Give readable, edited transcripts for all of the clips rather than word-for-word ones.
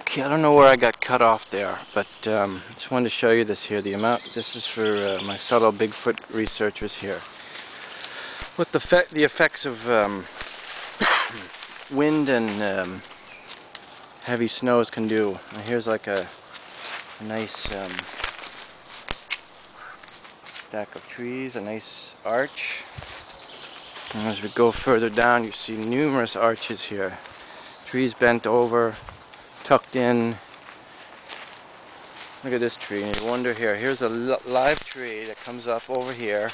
Okay, I don't know where I got cut off there, but just wanted to show you this here. This is for my fellow Bigfoot researchers here. What the effects of wind and heavy snows can do. Now here's like a nice stack of trees, a nice arch. And as we go further down, you see numerous arches here. Trees bent over, tucked in. Look at this tree, and you wonder here. Here's a live tree that comes up over here,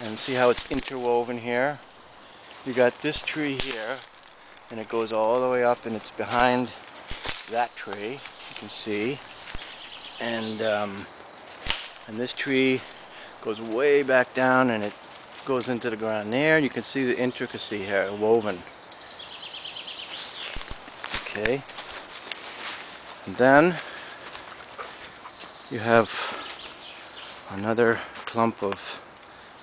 and see how it's interwoven here. You got this tree here, and it goes all the way up, and it's behind that tree. You can see, and this tree goes way back down, and it goes into the ground there. And you can see the intricacy here, woven. Okay, and then you have another clump of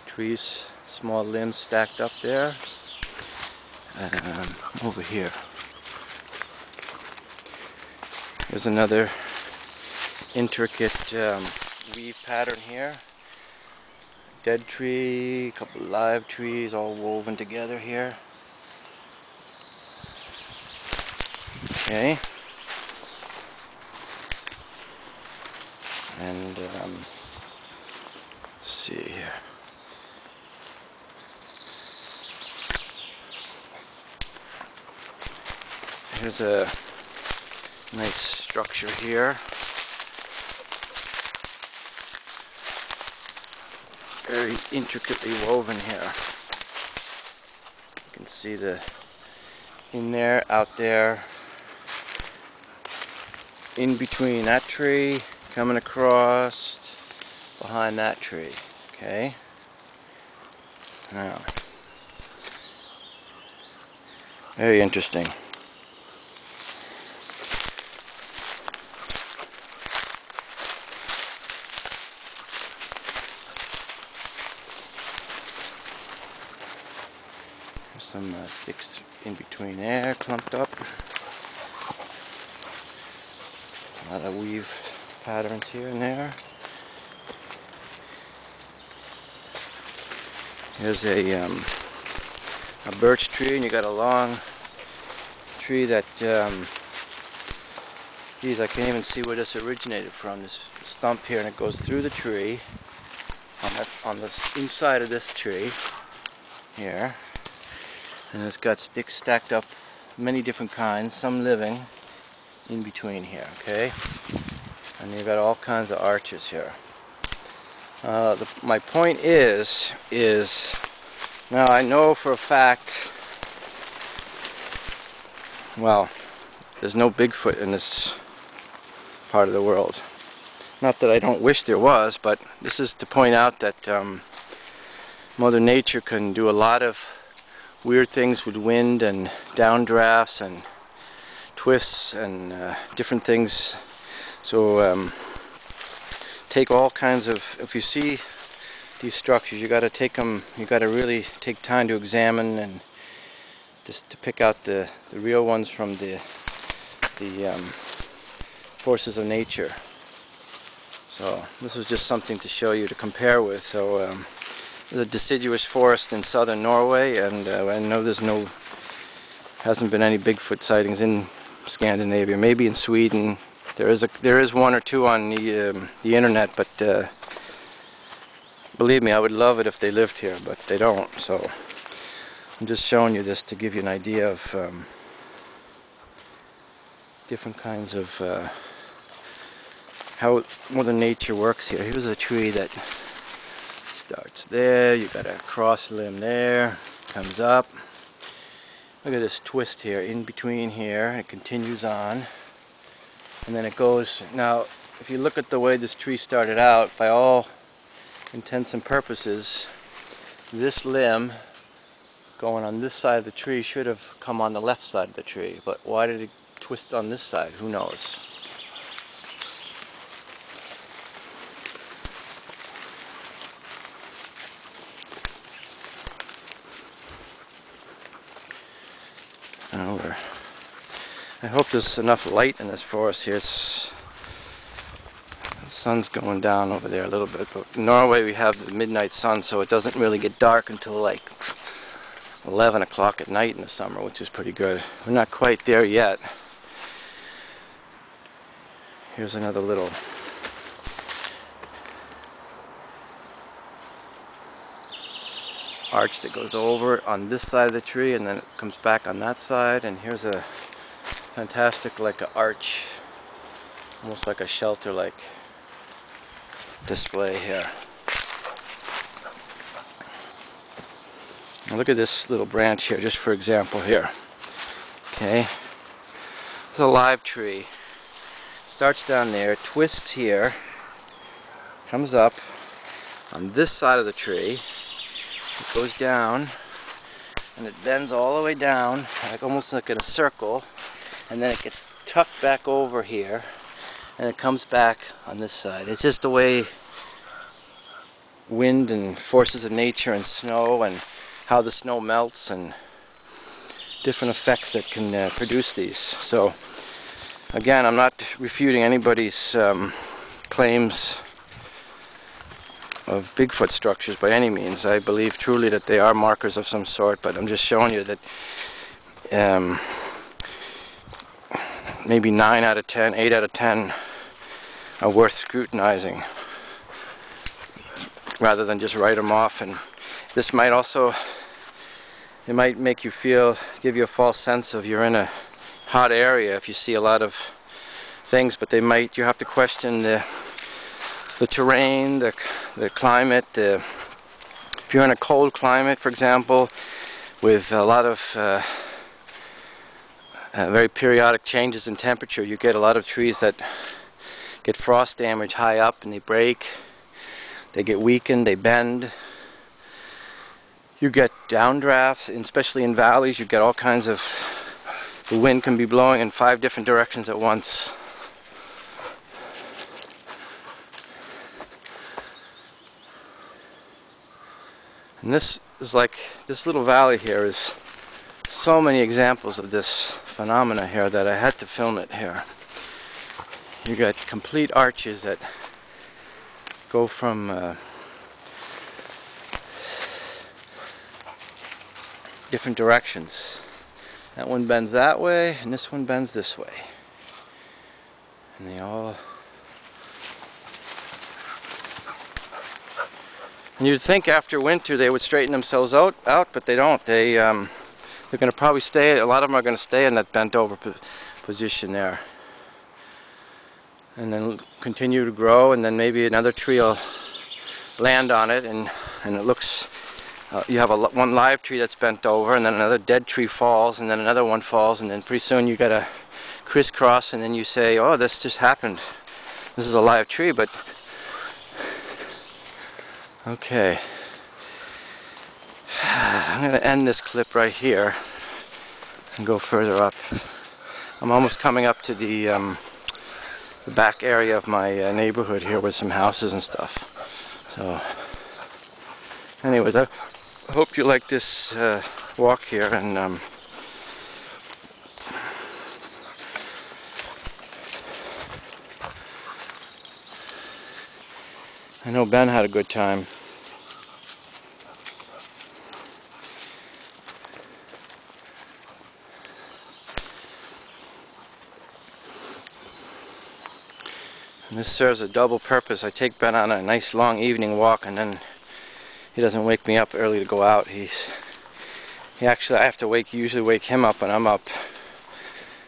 trees, small limbs stacked up there. Over here, there's another intricate weave pattern here. Dead tree, a couple of live trees, all woven together here. Okay. And let's see here. Here's a nice structure here. Very intricately woven here. You can see the in there, out there, in between that tree, coming across behind that tree. Okay. Now, very interesting. There's some sticks in between there, clumped up. A lot of weave patterns here and there. Here's a birch tree, and you got a long tree that, geez, I can't even see where this originated from. This stump here, and it goes through the tree on the inside of this tree here, and it's got sticks stacked up, many different kinds, some living in between here. Okay. And you've got all kinds of arches here. My point is now I know for a fact, well, there's no Bigfoot in this part of the world. Not that I don't wish there was, but this is to point out that Mother Nature can do a lot of weird things with wind and downdrafts and twists and different things. So take all kinds of, if you see these structures, you got to take them, you got to really take time to examine and just to pick out the real ones from the forces of nature. So this was just something to show you, to compare with. So there's a deciduous forest in southern Norway, and I know hasn't been any Bigfoot sightings in Scandinavia. Maybe in Sweden there is one or two on the internet, but believe me, I would love it if they lived here, but they don't. So I'm just showing you this to give you an idea of different kinds of how Mother Nature works here. Here's a tree that starts there, you got a cross limb there, comes up. Look at this twist here, in between here, it continues on, and then it goes. Now, if you look at the way this tree started out, by all intents and purposes, this limb going on this side of the tree should have come on the left side of the tree, but why did it twist on this side? Who knows? We're I hope there's enough light in this forest here. The sun's going down over there a little bit, but in Norway we have the midnight sun, so it doesn't really get dark until like 11 o'clock at night in the summer, which is pretty good. We're not quite there yet. Here's another little arch that goes over on this side of the tree, and then it comes back on that side. And here's a fantastic, like an arch, almost like a shelter-like display here. Now look at this little branch here, just for example here. Okay, it's a live tree. It starts down there, twists here, comes up on this side of the tree. It goes down, and it bends all the way down, like almost like in a circle, and then it gets tucked back over here, and it comes back on this side. It's just the way wind and forces of nature and snow and how the snow melts and different effects that can produce these. So again, I'm not refuting anybody's claims of Bigfoot structures by any means. I believe truly that they are markers of some sort, but I'm just showing you that maybe 9 out of 10, 8 out of 10 are worth scrutinizing rather than just write them off. And this might also, it might make you feel, give you a false sense of you're in a hot area if you see a lot of things, but they might, you have to question the terrain, the climate. If you're in a cold climate, for example, with a lot of very periodic changes in temperature, you get a lot of trees that get frost damage high up and they break, they get weakened, they bend. You get downdrafts, and especially in valleys, you get all kinds of, the wind can be blowing in 5 different directions at once. And this is like, this little valley here is so many examples of this phenomena here that I had to film it here. You got complete arches that go from different directions. That one bends that way, and this one bends this way. And they all... And you'd think after winter they would straighten themselves out, but they don't. They're going to probably stay, a lot of them are going to stay in that bent over position there. And then continue to grow, and then maybe another tree will land on it, and it looks, you have one live tree that's bent over, and then another dead tree falls, and then another one falls, and then pretty soon you got a crisscross, and then you say, oh, this just happened. This is a live tree, but okay. I'm going to end this clip right here and go further up. I'm almost coming up to the back area of my neighborhood here with some houses and stuff. So, anyways, I hope you like this walk here, and I know Ben had a good time. And this serves a double purpose. I take Ben on a nice long evening walk, and then he doesn't wake me up early to go out. He actually, I have to usually wake him up when I'm up.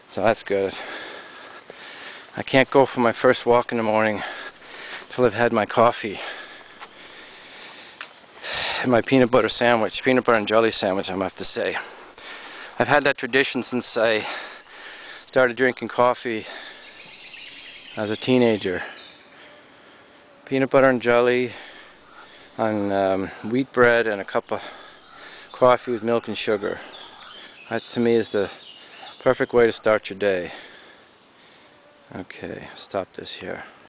So that's good. I can't go for my first walk in the morning till I've had my coffee and my peanut butter sandwich, peanut butter and jelly sandwich, I have to say. I've had that tradition since I started drinking coffee as a teenager. Peanut butter and jelly on wheat bread and a cup of coffee with milk and sugar. That to me is the perfect way to start your day. Okay, stop this here.